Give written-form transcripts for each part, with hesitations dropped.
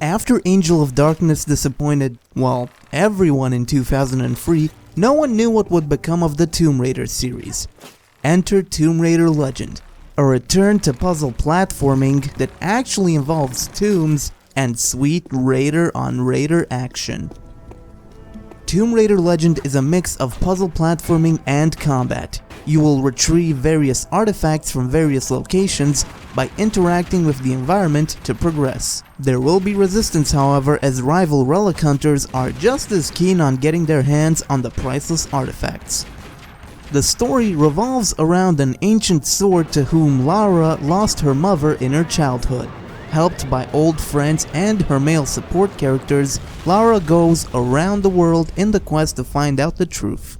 After Angel of Darkness disappointed, well, everyone in 2003, no one knew what would become of the Tomb Raider series. Enter Tomb Raider Legend, a return to puzzle platforming that actually involves tombs and sweet Raider-on-Raider action. Tomb Raider Legend is a mix of puzzle platforming and combat. You will retrieve various artifacts from various locations by interacting with the environment to progress. There will be resistance, however, as rival relic hunters are just as keen on getting their hands on the priceless artifacts. The story revolves around an ancient sword to whom Lara lost her mother in her childhood. Helped by old friends and her male support characters, Lara goes around the world in the quest to find out the truth.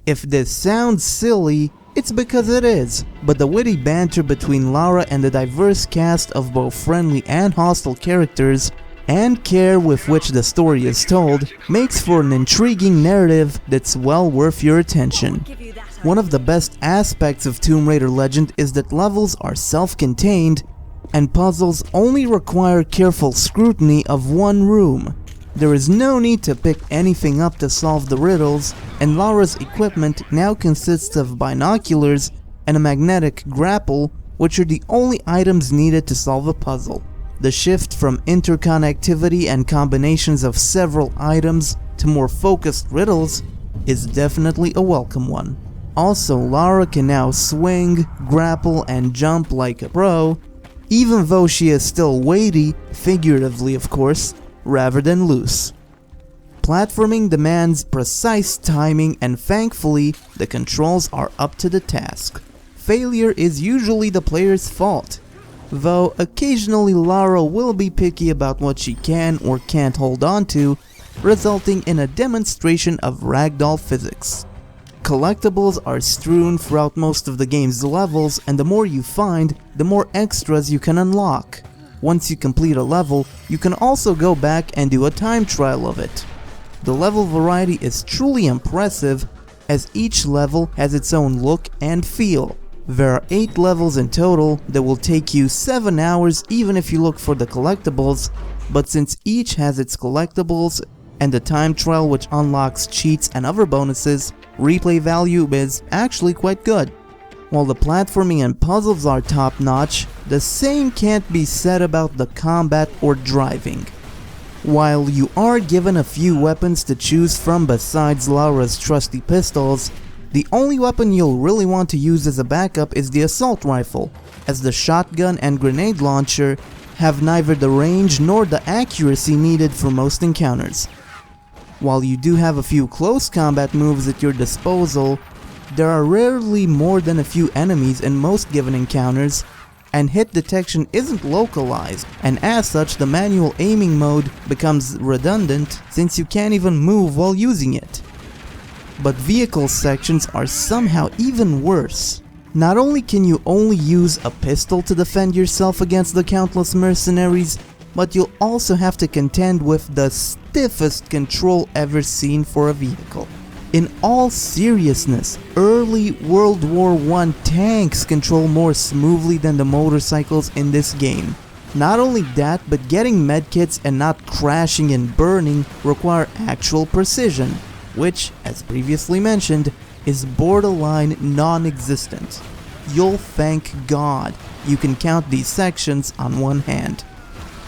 If this sounds silly, it's because it is, but the witty banter between Lara and the diverse cast of both friendly and hostile characters, and care with which the story is told, makes for an intriguing narrative that's well worth your attention. One of the best aspects of Tomb Raider Legend is that levels are self-contained, and puzzles only require careful scrutiny of one room. There is no need to pick anything up to solve the riddles, and Lara's equipment now consists of binoculars and a magnetic grapple, which are the only items needed to solve a puzzle. The shift from interconnectivity and combinations of several items to more focused riddles is definitely a welcome one. Also, Lara can now swing, grapple, and jump like a pro, even though she is still weighty, figuratively of course, rather than loose. Platforming demands precise timing, and thankfully, the controls are up to the task. Failure is usually the player's fault, though occasionally Lara will be picky about what she can or can't hold on to, resulting in a demonstration of ragdoll physics. Collectibles are strewn throughout most of the game's levels, and the more you find, the more extras you can unlock. Once you complete a level, you can also go back and do a time trial of it. The level variety is truly impressive, as each level has its own look and feel. There are 8 levels in total that will take you 7 hours even if you look for the collectibles, but since each has its collectibles and the time trial which unlocks cheats and other bonuses, replay value is actually quite good. While the platforming and puzzles are top-notch, the same can't be said about the combat or driving. While you are given a few weapons to choose from besides Lara's trusty pistols, the only weapon you'll really want to use as a backup is the assault rifle, as the shotgun and grenade launcher have neither the range nor the accuracy needed for most encounters. While you do have a few close combat moves at your disposal, there are rarely more than a few enemies in most given encounters, and hit detection isn't localized, and as such the manual aiming mode becomes redundant since you can't even move while using it. But vehicle sections are somehow even worse. Not only can you only use a pistol to defend yourself against the countless mercenaries, but you'll also have to contend with the stiffest control ever seen for a vehicle. In all seriousness, early World War I tanks control more smoothly than the motorcycles in this game. Not only that, but getting medkits and not crashing and burning require actual precision, which, as previously mentioned, is borderline non-existent. You'll thank God you can count these sections on one hand.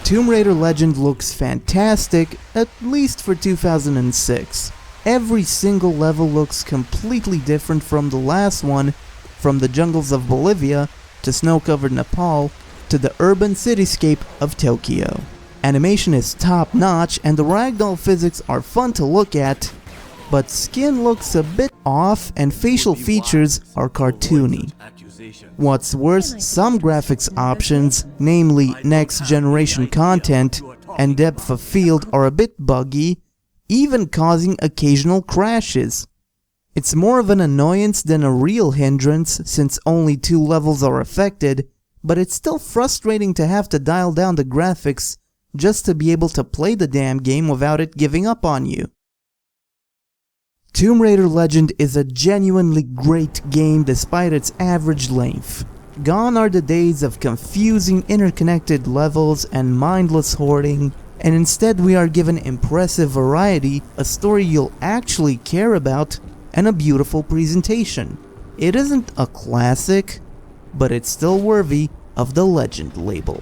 Tomb Raider Legend looks fantastic, at least for 2006. Every single level looks completely different from the last one, from the jungles of Bolivia to snow-covered Nepal to the urban cityscape of Tokyo. Animation is top-notch and the ragdoll physics are fun to look at, but skin looks a bit off and facial features are cartoony. What's worse, some graphics options, namely next generation content and depth of field, are a bit buggy, even causing occasional crashes. It's more of an annoyance than a real hindrance since only 2 levels are affected, but it's still frustrating to have to dial down the graphics just to be able to play the damn game without it giving up on you. Tomb Raider Legend is a genuinely great game despite its average length. Gone are the days of confusing interconnected levels and mindless hoarding, and instead we are given impressive variety, a story you'll actually care about, and a beautiful presentation. It isn't a classic, but it's still worthy of the Legend label.